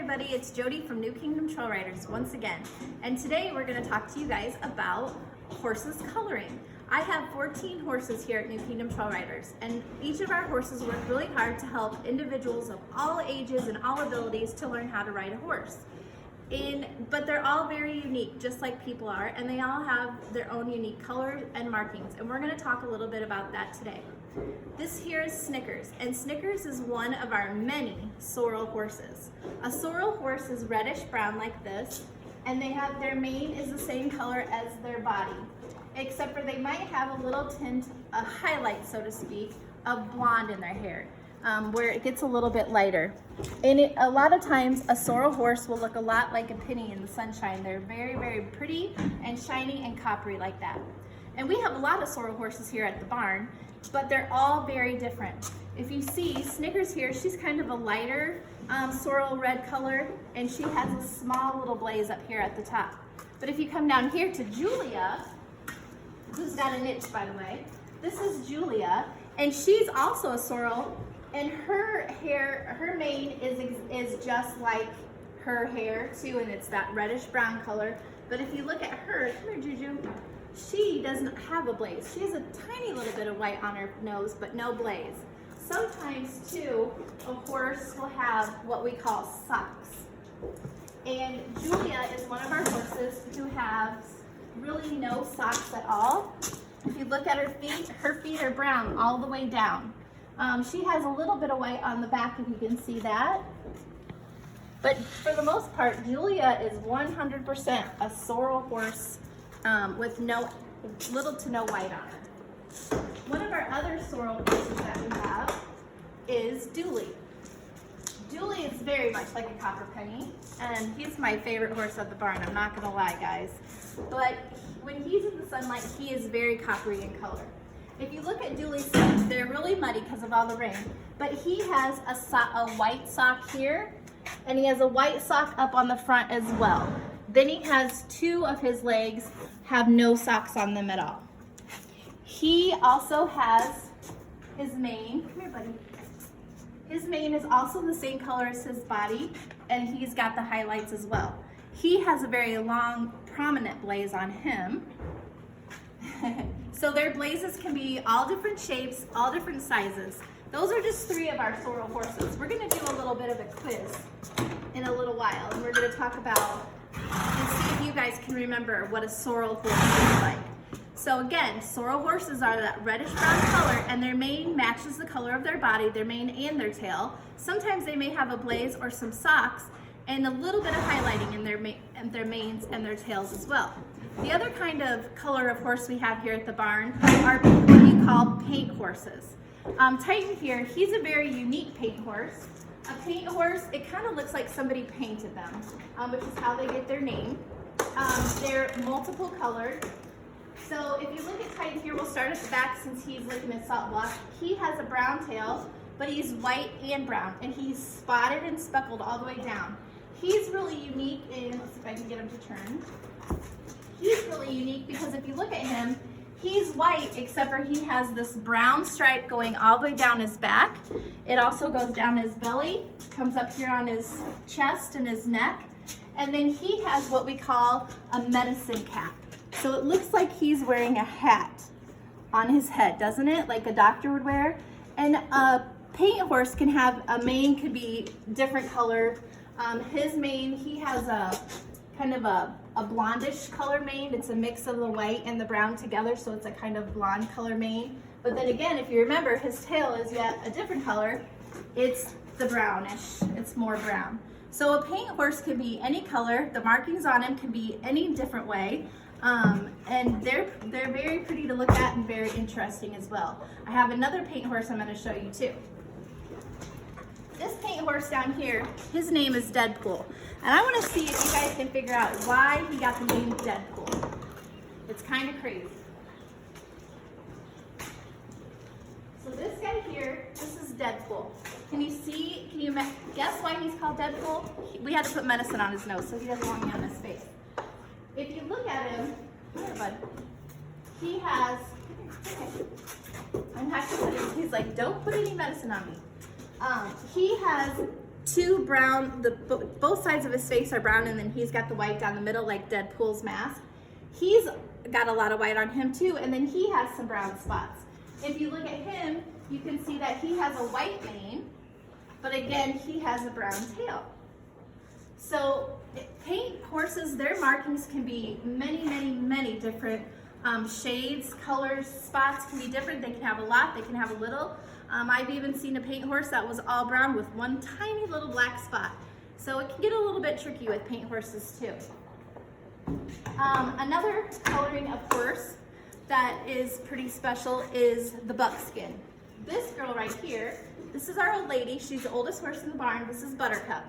everybody, it's Jody from New Kingdom Trailriders once again, and today we're going to talk to you guys about horses coloring. I have 14 horses here at New Kingdom Trailriders, and each of our horses work really hard to help individuals of all ages and all abilities to learn how to ride a horse. But they're all very unique, just like people are, and they all have their own unique colors and markings, and we're going to talk a little bit about that today. This here is Snickers, and Snickers is one of our many sorrel horses. A sorrel horse is reddish brown like this, and their mane is the same color as their body, except for they might have a little tint, a highlight so to speak, of blonde in their hair, where it gets a little bit lighter. And a lot of times a sorrel horse will look a lot like a penny in the sunshine. They're very, very pretty and shiny and coppery like that. And we have a lot of sorrel horses here at the barn, but they're all very different. If you see Snickers here, she's kind of a lighter sorrel red color, and she has a small little blaze up here at the top. But if you come down here to Julia, who's got an itch by the way, this is Julia, and she's also a sorrel, and her mane is just like her hair too, and it's that reddish brown color. But if you look at her, come here Juju, she doesn't have a blaze. She has a tiny little bit of white on her nose, but no blaze. Sometimes too, a horse will have what we call socks. And Julia is one of our horses who has really no socks at all. If you look at her feet are brown all the way down. She has a little bit of white on the back, if you can see that. But for the most part, Julia is 100% a sorrel horse with little to no white on her. One of our other sorrel horses that we have is Dooley. Dooley is very much like a copper penny, and he's my favorite horse at the barn, I'm not gonna lie guys. But when he's in the sunlight, he is very coppery in color. If you look at Dooley's socks, they're really muddy because of all the rain, but he has a white sock here, and he has a white sock up on the front as well. Then he has two of his legs have no socks on them at all. He also has his mane, come here buddy. His mane is also the same color as his body, and he's got the highlights as well. He has a very long, prominent blaze on him. So their blazes can be all different shapes, all different sizes. Those are just three of our sorrel horses. We're gonna do a little bit of a quiz in a little while, and we're gonna talk about and see if you guys can remember what a sorrel horse looks like. So again, sorrel horses are that reddish brown color, and their mane matches the color of their body, their mane and their tail. Sometimes they may have a blaze or some socks and a little bit of highlighting in their manes and their tails as well. The other kind of color of horse we have here at the barn are what we call paint horses. Titan here, he's a very unique paint horse. A paint horse, it kind of looks like somebody painted them, which is how they get their name. They're multiple colored. So if you look at Titan here, we'll start at the back since he's looking at salt block. He has a brown tail, but he's white and brown, and he's spotted and speckled all the way down. He's really unique in, let's see if I can get him to turn. He's really unique because if you look at him, he's white except for he has this brown stripe going all the way down his back. It also goes down his belly, comes up here on his chest and his neck, and then he has what we call a medicine cap. So it looks like he's wearing a hat on his head, doesn't it? Like a doctor would wear. And a paint horse can have, a mane could be different color. His mane, he has a kind of a blondish color mane. It's a mix of the white and the brown together, so it's a kind of blonde color mane. But then again, if you remember, his tail is yet a different color. It's the brownish, it's more brown. So a paint horse can be any color. The markings on him can be any different way. And they're very pretty to look at and very interesting as well. I have another paint horse I'm going to show you too. This paint horse down here, his name is Deadpool. And I want to see if you guys can figure out why he got the name Deadpool. It's kind of crazy. So this guy here, this is Deadpool. Can you guess why he's called Deadpool? We had to put medicine on his nose, so he doesn't want me on his face. If you look at him, here bud, he has, I'm not gonna put it, he's like, don't put any medicine on me. He has two brown, both sides of his face are brown, and then he's got the white down the middle like Deadpool's mask. He's got a lot of white on him too, and then he has some brown spots. If you look at him, you can see that he has a white mane, but again, he has a brown tail. So paint horses, their markings can be many different shades, colors, spots can be different. They can have a lot, they can have a little. I've even seen a paint horse that was all brown with one tiny little black spot. So it can get a little bit tricky with paint horses too. Another coloring of horse that is pretty special is the buckskin. This girl right here, this is our old lady. She's the oldest horse in the barn. This is Buttercup.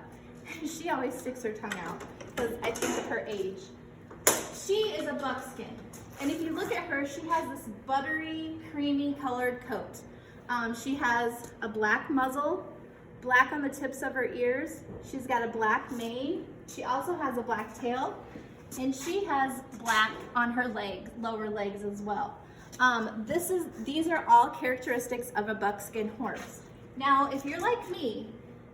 She always sticks her tongue out because I think of her age. She is a buckskin. And if you look at her, she has this buttery, creamy colored coat. She has a black muzzle, black on the tips of her ears. She's got a black mane. She also has a black tail. And she has black on her legs, lower legs as well. These are all characteristics of a buckskin horse. Now, if you're like me,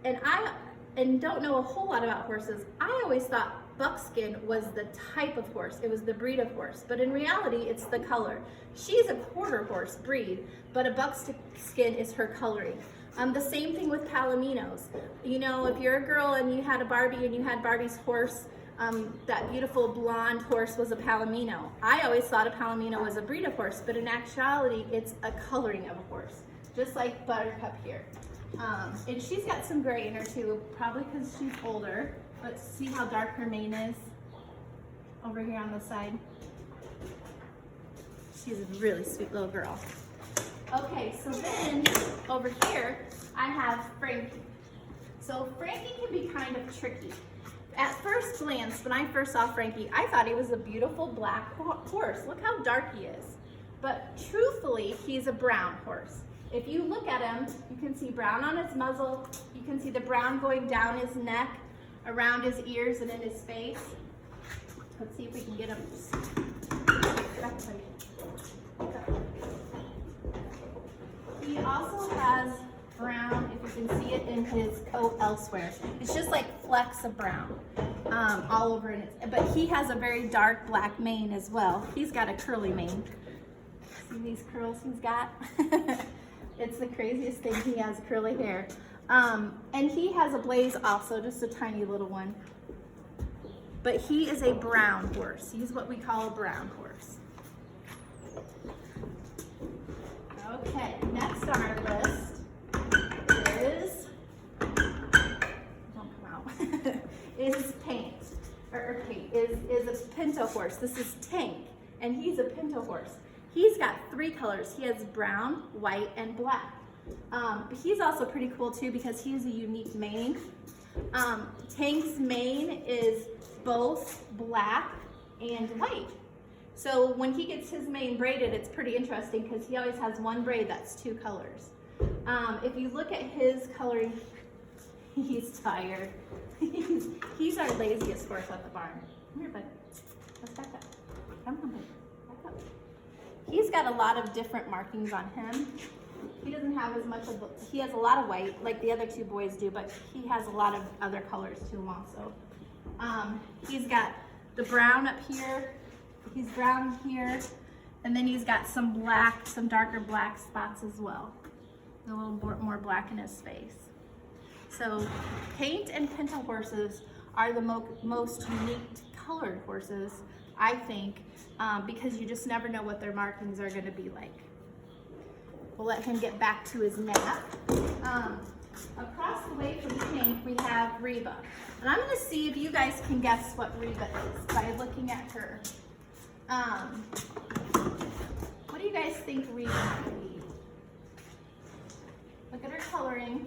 and don't know a whole lot about horses, I always thought buckskin was the type of horse. It was the breed of horse, but in reality, it's the color. She's a quarter horse breed, but a buckskin is her coloring. The same thing with palominos. You know, if you're a girl and you had a Barbie and you had Barbie's horse, that beautiful blonde horse was a palomino. I always thought a palomino was a breed of horse, but in actuality, it's a coloring of a horse, just like Buttercup here. And she's got some gray in her too, probably because she's older, but see how dark her mane is over here on the side? She's a really sweet little girl. Okay, so then over here, I have Frankie. So Frankie can be kind of tricky. At first glance, when I first saw Frankie, I thought he was a beautiful black horse. Look how dark he is. But truthfully, he's a brown horse. If you look at him, you can see brown on his muzzle. You can see the brown going down his neck, around his ears, and in his face. Let's see if we can get him. He also has brown, if you can see it in his coat elsewhere. It's just like flecks of brown all over in it. But he has a very dark black mane as well. He's got a curly mane. See these curls he's got? It's the craziest thing. He has curly hair. And he has a blaze also, just a tiny little one. But he is a brown horse. He's what we call a brown horse. Okay, next on our list is, don't come out, is paint, is a pinto horse. This is Tank, and he's a pinto horse. He's got three colors. He has brown, white, and black. But he's also pretty cool too because he has a unique mane. Tank's mane is both black and white. So when he gets his mane braided, it's pretty interesting because he always has one braid that's two colors. If you look at his coloring, he's tired. He's our laziest horse at the barn. Come here, bud. Let's back up. Come on, bud. Back up. He's got a lot of different markings on him. He doesn't have as much of, he has a lot of white like the other two boys do, but he has a lot of other colors to him also. He's got the brown up here, he's brown here, and then he's got some black, some darker black spots as well. A little more black in his face. So paint and pinto horses are the most unique colored horses, I think, because you just never know what their markings are going to be like. We'll let him get back to his nap. Across the way from Tank, we have Reba. And I'm going to see if you guys can guess what Reba is by looking at her. What do you guys think Reba might be? Look at her coloring.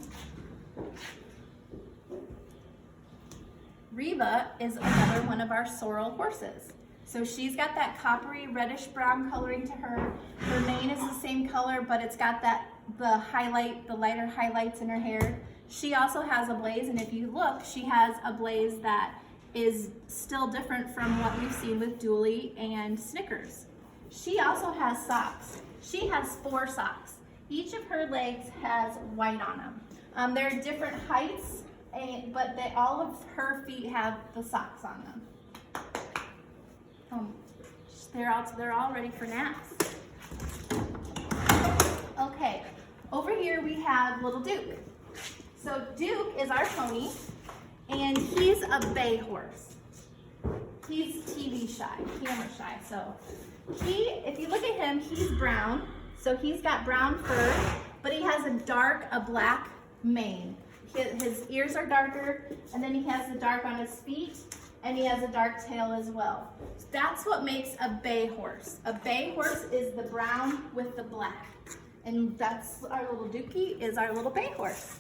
Reba is another one of our sorrel horses. So she's got that coppery reddish brown coloring to her. Her mane is the same color, but it's got the lighter highlights in her hair. She also has a blaze, and if you look, she has a blaze that is still different from what we've seen with Dooley and Snickers. She also has socks. She has 4 socks. Each of her legs has white on them. They're different heights but all of her feet have the socks on them. They're all ready for naps. Okay, over here we have little Duke. So Duke is our pony, and he's a bay horse. He's TV shy, camera shy. So if you look at him, he's brown. So he's got brown fur, but he has a black mane. His ears are darker, and then he has the dark on his feet, and he has a dark tail as well. That's what makes a bay horse. A bay horse is the brown with the black. And that's our little Dookie, is our little bay horse.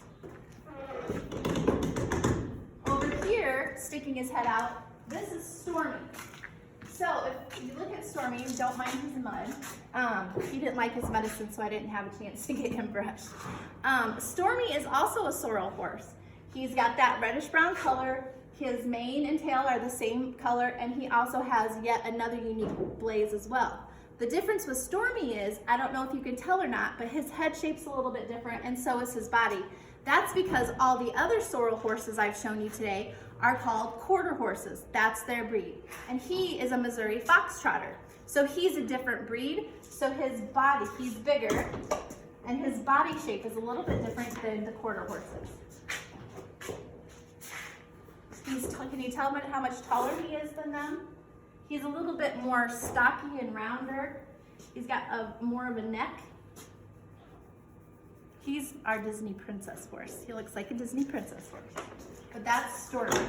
Over here, sticking his head out, this is Stormy. So if you look at Stormy, don't mind his mud. He didn't like his medicine, so I didn't have a chance to get him brushed. Stormy is also a sorrel horse. He's got that reddish-brown color. His mane and tail are the same color, and he also has yet another unique blaze as well. The difference with Stormy is, I don't know if you can tell or not, but his head shape's a little bit different, and so is his body. That's because all the other sorrel horses I've shown you today are called quarter horses. That's their breed. And he is a Missouri foxtrotter. So he's a different breed. So his body, he's bigger, and his body shape is a little bit different than the quarter horses. Can you tell me how much taller he is than them? He's a little bit more stocky and rounder. He's got more of a neck. He's our Disney princess horse. He looks like a Disney princess horse. But that's Stormy.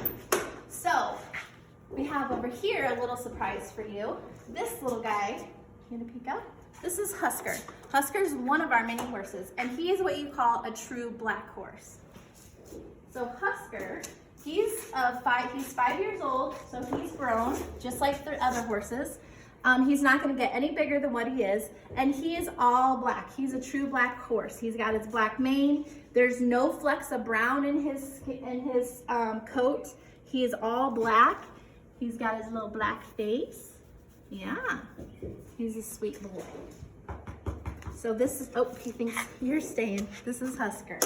So we have over here a little surprise for you. This little guy, you gonna peek out? This is Husker. Husker's one of our mini horses, and he is what you call a true black horse. So Husker, he's 5 years old, so he's grown, just like the other horses. He's not going to get any bigger than what he is, and he is all black. He's a true black horse. He's got his black mane. There's no flecks of brown in his coat. He is all black. He's got his little black face. Yeah, he's a sweet boy. So this is, oh, he thinks you're staying. This is Husker.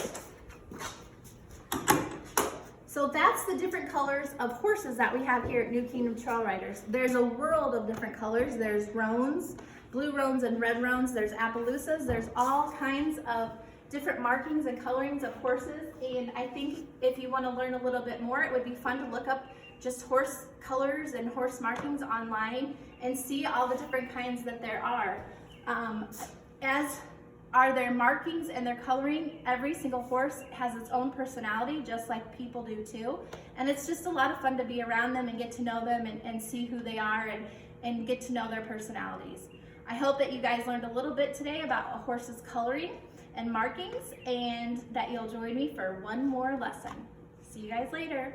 So that's the different colors of horses that we have here at New Kingdom Trailriders. There's a world of different colors. There's roans, blue roans and red roans. There's Appaloosas. There's all kinds of different markings and colorings of horses. And I think if you want to learn a little bit more, it would be fun to look up just horse colors and horse markings online and see all the different kinds that there are. As are their markings and their coloring. Every single horse has its own personality, just like people do too. And it's just a lot of fun to be around them and get to know them and see who they are and get to know their personalities. I hope that you guys learned a little bit today about a horse's coloring and markings, and that you'll join me for one more lesson. See you guys later.